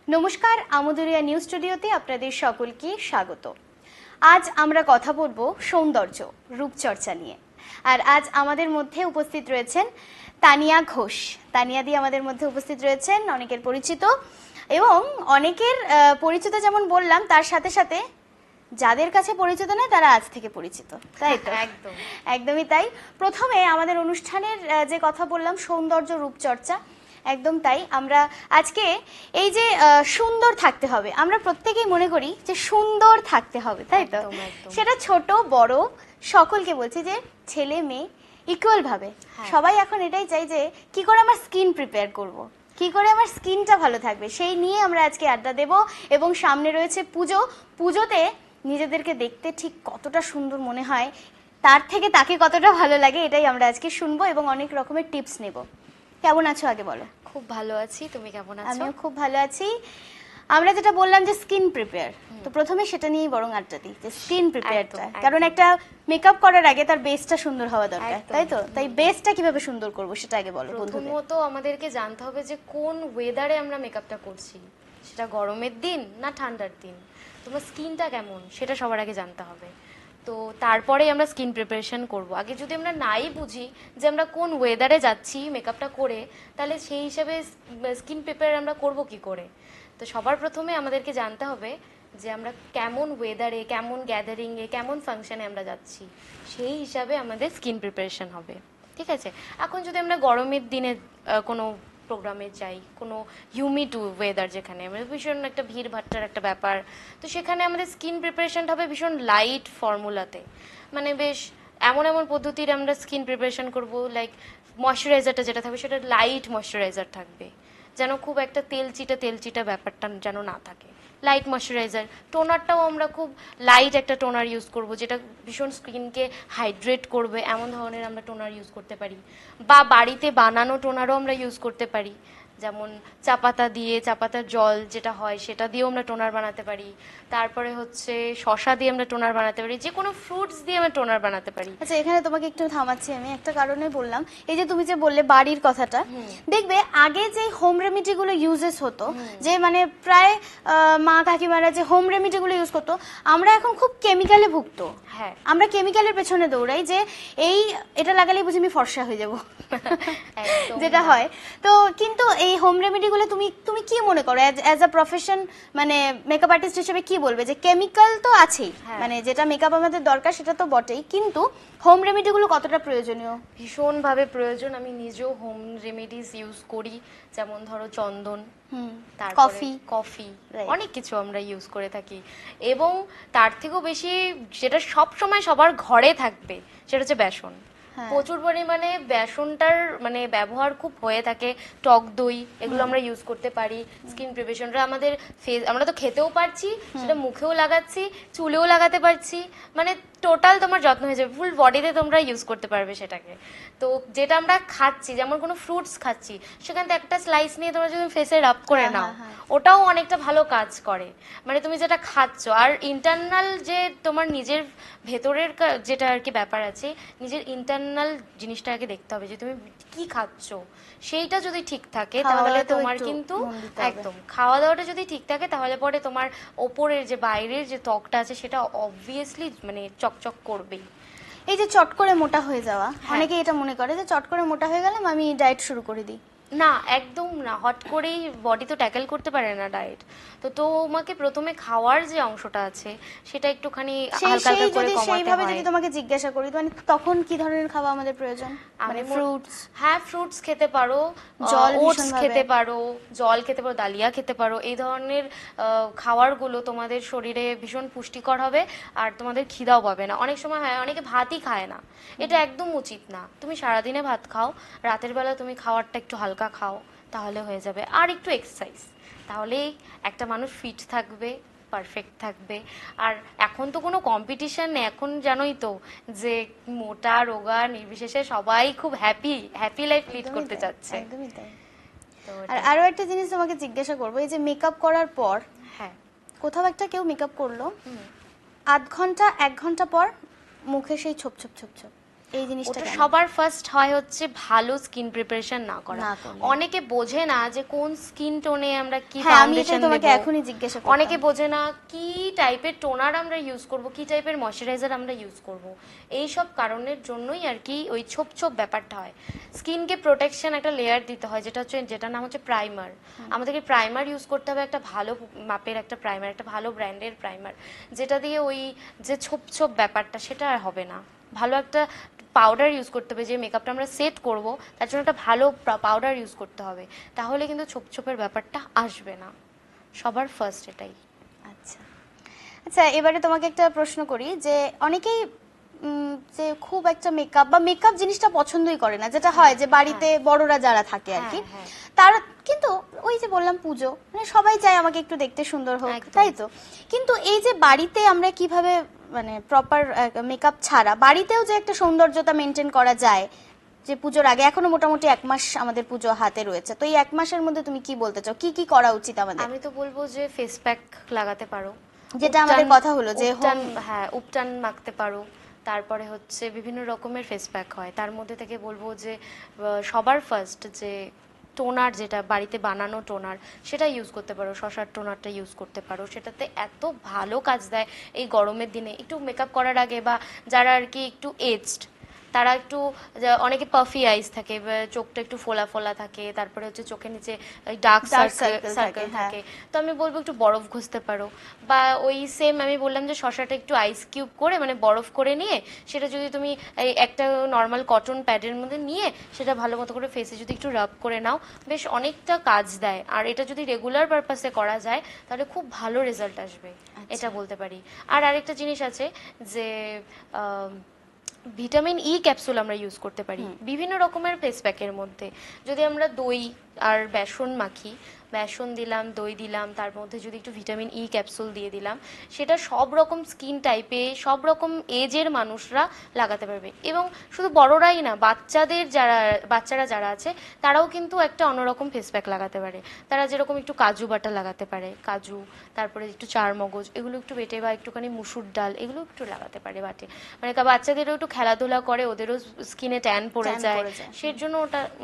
নমস্কার, আমোদরিয়া নিউজ স্টুডিওতে আপনাদের সকলকে স্বাগত। আজ আমরা কথা বলবো সৌন্দর্য রূপচর্চা নিয়ে। আর আজ আমাদের মধ্যে উপস্থিত রয়েছেন তানিয়া ঘোষ। তানিয়া দি আমাদের মধ্যে উপস্থিত রয়েছেন, অনেকের পরিচিত এবং অনেকের পরিচিত যেমন বললাম, তার সাথে সাথে যাদের কাছে পরিচিত নয় তারা আজ থেকে পরিচিত, তাই তো? একদমই তাই। প্রথমে আমাদের অনুষ্ঠানের যে কথা বললাম সৌন্দর্য রূপচর্চা, একদম তাই। আমরা আজকে এই যে সুন্দর থাকতে হবে, আমরা প্রত্যেকেই মনে করি যে সুন্দর থাকতে হবে, তাই তো? সেটা ছোট বড় সকলকে বলছি যে ছেলে মেয়ে ইকুয়াল ভাবে সবাই এখন এটাই চাই যে কি করে আমার স্কিন প্রিপেয়ার করব, কি করে আমার স্কিনটা ভালো থাকবে, সেই নিয়ে আমরা আজকে আড্ডা দেব। এবং সামনে রয়েছে পুজো। পুজোতে নিজেদেরকে দেখতে ঠিক কতটা সুন্দর মনে হয়, তার থেকে তাকে কতটা ভালো লাগে, এটাই আমরা আজকে শুনবো এবং অনেক রকমের টিপস নেব। কেমন আছো আগে বলো? খুব ভালো আছি, তুমি কেমন আছো? আমিও খুব ভালো আছি। আমরা যেটা বললাম যে স্কিন প্রিপেয়ার, তো প্রথমে সেটা নিয়েই বরং আড্ডা দিই যে স্কিন প্রিপেয়ারটা, কারণ একটা মেকআপ করার আগে তার বেসটা সুন্দর হওয়া দরকার, তাই তো? তাই বেসটা কিভাবে সুন্দর করব সেটা আগে বলো বন্ধুদের। প্রথমত আমাদেরকে জানতে হবে যে কোন ওয়েদারে আমরা মেকআপটা করছি, সেটা গরমের দিন না ঠান্ডার দিন, তোমার স্কিনটা কেমন সেটা সবার আগে জানতে হবে। তো তারপরেই আমরা স্কিন প্রিপারেশন করব। আগে যদি আমরা নাই বুঝি যে আমরা কোন ওয়েদারে যাচ্ছি মেকআপটা করে, তাহলে সেই হিসাবে স্কিন প্রিপেয়ার আমরা করব কি করে? তো সবার প্রথমে আমাদেরকে জানতে হবে যে আমরা কেমন ওয়েদারে, কেমন গ্যাদারিংয়ে, কেমন ফাংশনে আমরা যাচ্ছি, সেই হিসাবে আমাদের স্কিন প্রিপারেশন হবে, ঠিক আছে? এখন যদি আমরা গরমের দিনে কোনো প্রোগ্রামে যাই, কোনো হিউমিড ওয়েদার যেখানে ভীষণ একটা ভিড় ভাট্টার একটা ব্যাপার, তো সেখানে আমাদের স্কিন প্রিপারেশনটা হবে ভীষণ লাইট ফর্মুলাতে, মানে বেশ এমন এমন পদ্ধতির আমরা স্কিন প্রিপারেশন করব। লাইক ময়শ্চারাইজারটা যেটা থাকবে সেটা লাইট ময়শ্চারাইজার থাকবে, যেন খুব একটা তেলচিটা ব্যাপারটা যেন না থাকে। লাইট ময়শ্চারাইজার, টোনারটাও আমরা খুব লাইট একটা টোনার ইউজ করব, যেটা ভীষণ স্কিনকে হাইড্রেট করবে, এমন ধরনের আমরা টোনার ইউজ করতে পারি। বা বাড়িতে বানানো টোনারও আমরা ইউজ করতে পারি, যেমন চা পাতার জল যেটা হয় সেটা দিয়েও আমরা টোনার বানাতে পারি। তারপরে হচ্ছে শসা দিয়ে আমরা টোনার বানাতে পারি, যে কোনো ফ্রুটস দিয়ে আমরা টোনার বানাতে পারি। আচ্ছা, এখানে তোমাকে একটু থামাচ্ছি, আমি একটা কারণে বললাম। এই যে তুমি যে বললে বাড়ির কথাটা, দেখবে আগে যে হোম রেমিডি গুলো ইউজেস হতো, যে মানে প্রায় মা কাকিমারা যে হোম রেমিডি গুলো ইউজ করতো, আমরা এখন খুব কেমিক্যালে ভুক্ত। হ্যাঁ, আমরা কেমিক্যালের পেছনে দৌড়াই যে এই এটা লাগালেই বুঝি আমি ফর্সা হয়ে যাব, যেটা হয়। তো কিন্তু এই হোম রেমেডি গুলো তুমি তুমি কি মনে করো অ্যাজ আ প্রফেশন, মানে মেকআপ আর্টিস্ট হিসেবে কি বলবে যে কেমিক্যাল তো আছেই, মানে যেটা মেকআপ আমাদের দরকার সেটা তো বটেই, কিন্তু হোম রেমেডি গুলো কতটা প্রয়োজনীয়? ভীষণভাবে প্রয়োজন। আমি নিজেও হোম রেমেডিস ইউজ করি, যেমন ধরো চন্দন, কফি, অনেক কিছু আমরা ইউজ করে থাকি। এবং তার থেকেও বেশি যেটা সব সময় সবার ঘরে থাকবে সেটা হচ্ছে বেসন। প্রচুর পরিমাণে বেসনটার মানে ব্যবহার খুব হয়ে থাকে। টক দই, এগুলো আমরা ইউজ করতে পারি স্কিন প্রিপারেশনটা। আমাদের ফেস, আমরা তো খেতেও পারছি, সেটা মুখেও লাগাচ্ছি, চুলেও লাগাতে পারছি, মানে টোটাল তোমার যত্ন হয়ে যাবে, ফুল বডিতে তোমরা ইউজ করতে পারবে সেটাকে। তো যেটা আমরা খাচ্ছি, যেমন কোনো ফ্রুটস খাচ্ছি, সেখান থেকে একটা স্লাইস নিয়ে তোমরা যদি ফেসে রাব করে নাও, ওটাও অনেকটা ভালো কাজ করে। মানে তুমি যেটা খাচ্ছ, আর ইন্টারনাল যে তোমার নিজের ভেতরের যেটা আর কি ব্যাপার আছে, নিজের ইন্টারনাল জিনিসটাকে দেখতে হবে যে তুমি কি খাচ্ছ, সেইটা যদি ঠিক থাকে তাহলে তোমার কিন্তু একদম খাওয়া দাওয়াটা যদি ঠিক থাকে তাহলে পরে তোমার ওপরের যে বাইরের যে ত্বকটা আছে সেটা অবভিয়াসলি মানে চকচক করবেই। এই যে চট করে মোটা হয়ে যাওয়া, অনেকে এটা মনে করে যে চট করে মোটা হয়ে গেলাম আমি ডায়েট শুরু করে দিই। না, একদম না, হট করেই বডি তো ট্যাকেল করতে পারে না ডায়েট। তো তোমাকে প্রথমে খাওয়ার যে অংশটা আছে সেটা একটুখানি হালকা হালকা করে কমাতে হয়। সেইভাবে যদি তোমাকে জিজ্ঞাসা করি, মানে তখন কি ধরনের খাওয়া আমাদের প্রয়োজন? মানে ফ্রুটস, হ্যাঁ ফ্রুটস খেতে পারো, ওটস খেতে পারো, জল খেতে পারো, ডালিয়া খেতে পারো। এই ধরনের খাবারগুলো তোমাদের শরীরে ভীষণ পুষ্টিকর হবে আর তোমাদের খিদাও পাবে না। অনেক সময় হয় অনেকে ভাতই খায় না, এটা একদম উচিত না। তুমি সারাদিনে ভাত খাও, রাতের বেলা তুমি খাবারটা একটু হালকা খাও, তাহলে হয়ে যাবে। আর একটু এক্সারসাইজ, তাহলেই একটা মানুষ ফিট থাকবে, পারফেক্ট থাকবে। আর এখন তো কোনো কম্পিটিশন নেই, এখন জানোই তো যে মোটা রোগা নির্বিশেষে সবাই খুব হ্যাপি লাইফ লিড করতে চাচ্ছে। একদমই তাই। আর আরো একটা জিনিস তোমাকে জিজ্ঞাসা করবো, এই যে মেকআপ করার পর, হ্যাঁ কোথাও একটা কেউ মেকআপ করলো, আধ ঘন্টা 1 ঘন্টা পর মুখে সেই ছোপ ছোপ ছোপ ছোপ, এই জিনিসটা ওটা কেন? সবার ফার্স্ট হয় হচ্ছে ভালো স্কিন প্রিপারেশন না করা। না করলে। অনেকে বোঝে না যে কোন স্কিন টোনে আমরা কি হ্যাঁ, আমি ফাউন্ডেশন এটাই তোমাকে দেব, এখনই জিজ্ঞাসা করতাম। অনেকে বোঝে না কি টাইপের টোনার আমরা ইউজ করব, কি টাইপের ময়শ্চারাইজার আমরা ইউজ করব। এই সব কারণের জন্যই আর কি ওই ছোপ ছোপ ব্যাপারটা হয়। স্কিনকে প্রোটেকশন একটা লেয়ার দিতে হয়, যেটা নাম হচ্ছে প্রাইমার। আমাদেরকে প্রাইমার ইউজ করতে হবে, একটা ভালো মাপের একটা প্রাইমার, একটা ভালো ব্র্যান্ডের প্রাইমার, যেটা দিয়ে ওই যে ছোপ ছোপ ব্যাপারটা সেটা আর হবে না। ভালো একটা পাউডার ইউজ করতে হবে, যে মেকআপটা আমরা সেট করব তার জন্য একটা ভালো পাউডার ইউজ করতে হবে, তাহলে কিন্তু ছোপ ছোপের ব্যাপারটা আসবে না। সবার ফার্স্ট এটাই। আচ্ছা আচ্ছা, এবারে তোমাকে একটা প্রশ্ন করি, যে অনেকেই যে খুব একটা মেকআপ বা মেকআপ জিনিসটা পছন্দই করে না, যেটা হয় যে বাড়িতে বড়রা যারা থাকে আর কি, তারা কিন্তু ওই যে বললাম পুজো, মানে সবাই চায় আমাকে একটু দেখতে সুন্দর হোক, তাই তো? কিন্তু এই যে বাড়িতে আমরা কিভাবে মানে প্রপার মেকআপ ছাড়া বাড়িতেও যে একটা সৌন্দর্যতা মেনটেন করা যায়, যে পুজোর আগে এখনো মোটামুটি 1 মাস আমাদের পুজো হাতে রয়েছে, তো এই 1 মাসের মধ্যে তুমি কি বলতে চাও, কি কি করা উচিত আমাদের? আমি তো বলবো যে ফেস প্যাক লাগাতে পারো, যেটা আমাদের কথা হলো যে হ্যাঁ উপটান মাখতে পারো। তারপরে হচ্ছে বিভিন্ন রকমের ফেস প্যাক হয়, তার মধ্যে থেকে বলবো যে সবার ফার্স্ট যে টোনার, যেটা বাড়িতে বানানো টোনার, সেটা ইউজ করতে পারো। শসার টোনারটা ইউজ করতে পারো, সেটাতে এত ভালো কাজ দেয় এই গরমের দিনে একটু মেকআপ করার আগে, বা যারা আর কি একটু এজড তারা একটু, অনেকে পাফি আইস থাকে, চোখটা একটু ফোলা ফোলা থাকে, তারপরে হচ্ছে চোখের নিচে ডার্ক সার্কেল থাকে, তো আমি বলবো একটু বরফ ঘষতে পারো। বা ওই সেম আমি বললাম যে শসাটা একটু আইস কিউব করে মানে বরফ করে নিয়ে সেটা যদি তুমি এই একটা নর্মাল কটন প্যাডের মধ্যে নিয়ে সেটা ভালো মতো করে ফেসে যদি একটু রাব করে নাও, বেশ অনেকটা কাজ দেয়। আর এটা যদি রেগুলার পারপাসে করা যায় তাহলে খুব ভালো রেজাল্ট আসবে, এটা বলতে পারি। আর আরেকটা জিনিস আছে যে ভিটামিন ই ক্যাপসুল আমরা ইউজ করতে পারি বিভিন্ন রকমের ফেস প্যাকের মধ্যে। যদি আমরা দই আর বেসন মাখি, বেসন দিলাম, দই দিলাম, তার মধ্যে যদি একটু ভিটামিন ই ক্যাপসুল দিয়ে দিলাম, সেটা সব রকম স্কিন টাইপে সব রকম এজের মানুষরা লাগাতে পারবে। এবং শুধু বড়রাই না, বাচ্চারা যারা আছে তারাও কিন্তু একটা অন্যরকম ফেস প্যাক লাগাতে পারে। তারা যেরকম একটু কাজু বাটা লাগাতে পারে, কাজু, তারপরে একটু চার মগজ, এগুলো একটু বেটে, বা একটুখানি মুসুর ডাল, এগুলো একটু লাগাতে পারে বাটে। মানে বাচ্চাদেরও একটু খেলাধুলা করে, ওদেরও স্কিনে ট্যান পড়ে যায়, সেই জন্য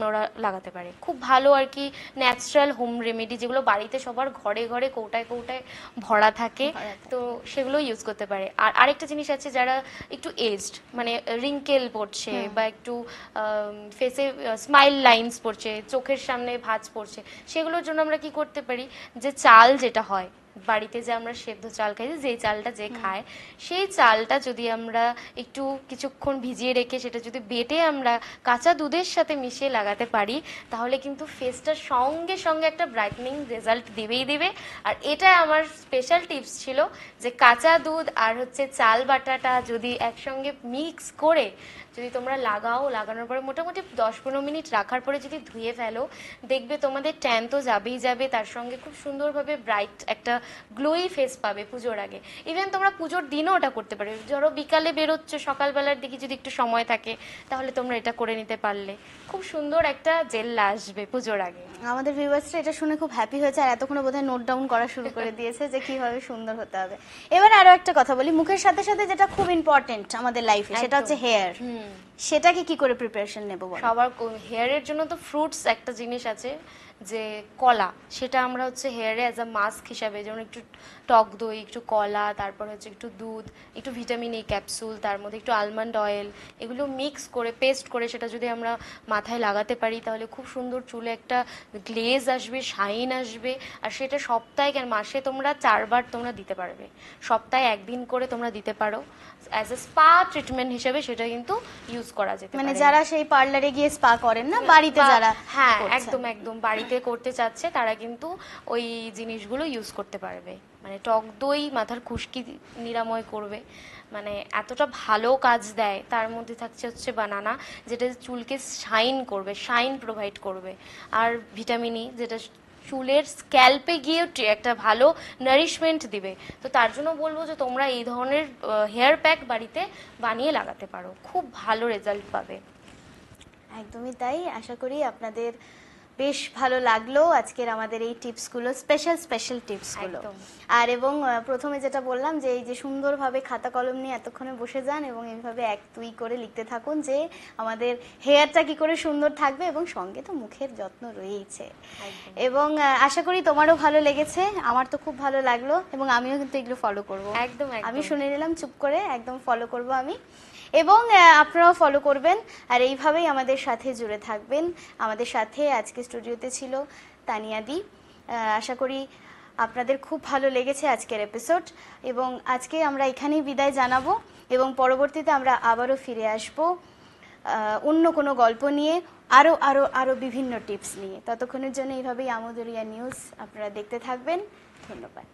ওরা লাগাতে পারে। খুব ভালো আর কি ন্যাচারাল হোম রেমেডি, যেগুলো বাড়িতে সবার ঘরে ঘরে কৌটায় কৌটায় ভরা থাকে, তো সেগুলো ইউজ করতে পারে। আর আরেকটা জিনিস আছে, যারা একটু এজড মানে রিঙ্কেল পড়ছে, বা একটু ফেসে স্মাইল লাইন্স পড়ছে, চোখের সামনে ভাঁজ পড়ছে, সেগুলোর জন্য আমরা কি করতে পারি, যে চাল যেটা হয় বাড়িতে, যে আমরা সেদ্ধ চাল খাই, যেই চালটা যে খায়, সেই চালটা যদি আমরা একটু কিছুক্ষণ ভিজিয়ে রেখে সেটা যদি বেটে আমরা কাঁচা দুধের সাথে মিশিয়ে লাগাতে পারি, তাহলে কিন্তু ফেসটার সঙ্গে সঙ্গে একটা ব্রাইটনিং রেজাল্ট দিবেই দিবে। আর এটা আমার স্পেশাল টিপস ছিল, যে কাঁচা দুধ আর হচ্ছে চাল বাটাটা যদি একসঙ্গে মিক্স করে যদি তোমরা লাগানোর পরে মোটামুটি 10-15 মিনিট রাখার পরে যদি ধুয়ে ফেলো, দেখবে তোমাদের ট্যান তো যাবেই যাবে, তার সঙ্গে খুব সুন্দরভাবে ব্রাইট একটা গ্লোই ফেস পাবে পুজোর আগে। ইভেন তোমরা পুজোর দিনও ওটা করতে পারবে, ধরো বিকালে বেরোচ্ছ, সকালবেলার দিকে যদি একটু সময় থাকে তাহলে তোমরা এটা করে নিতে পারলে খুব সুন্দর একটা জেল্লা আসবে পুজোর আগে। আমাদের ভিউয়ার্সরা এটা শুনে খুব হ্যাপি হয়েছে, আর এতক্ষণে বোধহয় নোট ডাউন করা শুরু করে দিয়েছে যে কিভাবে সুন্দর হতে হবে। এবার আরো একটা কথা বলি, মুখের সাথে সাথে যেটা খুব ইম্পর্টেন্ট আমাদের লাইফে, সেটা হচ্ছে হেয়ার। সেটাকে কি করে প্রিপারেশন নেব? সবার হেয়ারের জন্য তো ফ্রুটস একটা জিনিস আছে, যে কলা, সেটা আমরা হচ্ছে হেয়ারে অ্যাজ আ মাস্ক হিসাবে, যেমন একটু টক দই, একটু কলা, তারপর হচ্ছে একটু দুধ, একটু ভিটামিন ই ক্যাপসুল, তার মধ্যে একটু আলমন্ড অয়েল, এগুলো মিক্স করে পেস্ট করে সেটা যদি আমরা মাথায় লাগাতে পারি, তাহলে খুব সুন্দর চুলে একটা গ্লেজ আসবে, শাইন আসবে। আর সেটা সপ্তাহে মাসে তোমরা 4 বার তোমরা দিতে পারবে, সপ্তাহে 1 দিন করে তোমরা দিতে পারো অ্যাজ এ স্পা ট্রিটমেন্ট হিসেবে, সেটা কিন্তু ইউজ করা যেতে পারে। মানে যারা সেই পার্লারে গিয়ে স্পা করেন না, বাড়িতে যারা, হ্যাঁ একদম একদম বাড়িতে করতে চাচ্ছে, তারা কিন্তু ওই জিনিসগুলো ইউজ করতে পারবে। মানে টক দই মাথার খুশকি নিরাময় করবে, মানে এতটা ভালো কাজ দেয়। তার মধ্যে থাকছে হচ্ছে বানানা, যেটা চুলকে শাইন করবে, শাইন প্রোভাইড করবে। আর ভিটামিন ই, যেটা চুলের স্ক্যাল্পে গিয়ে একটা ভালো নারিশমেন্ট দিবে। তো তার জন্য বলবো যে তোমরা এই ধরনের হেয়ার প্যাক বাড়িতে বানিয়ে লাগাতে পারো, খুব ভালো রেজাল্ট পাবে। একদমই তাই। আশা করি আপনাদের বেশ ভালো লাগলো আজকের আমাদের এই টিপসগুলো, স্পেশাল টিপসগুলো। একদম। আর এবং প্রথমে যেটা বললাম যে এই যে সুন্দরভাবে খাতা কলম নিয়ে এতক্ষণে বসে যান এবং এইভাবে এক দুই করে লিখতে থাকুন যে আমাদের হেয়ারটা কি করে সুন্দর থাকবে, এবং সঙ্গে তো মুখের যত্ন রয়েইছে। একদম। এবং আশা করি তোমারও ভালো লেগেছে, আমার তো খুব ভালো লাগলো এবং আমিও কিন্তু এগুলো ফলো করব। একদম, একদম। আমি শুনে নিলাম চুপ করে, একদম ফলো করব আমি। এবং আপনারাও ফলো করবেন আর এইভাবেই আমাদের সাথে জুড়ে থাকবেন। আমাদের সাথে আজকে স্টুডিওতে ছিল তানিয়াদি। আশা করি আপনাদের খুব ভালো লেগেছে আজকের এপিসোড, এবং আজকে আমরা এখানেই বিদায় জানাবো এবং পরবর্তীতে আমরা আবারও ফিরে আসব অন্য কোনো গল্প নিয়ে, আরও আরও আরও বিভিন্ন টিপস নিয়ে। ততক্ষণের জন্য এইভাবেই আমোদরিয়া নিউজ আপনারা দেখতে থাকবেন। ধন্যবাদ।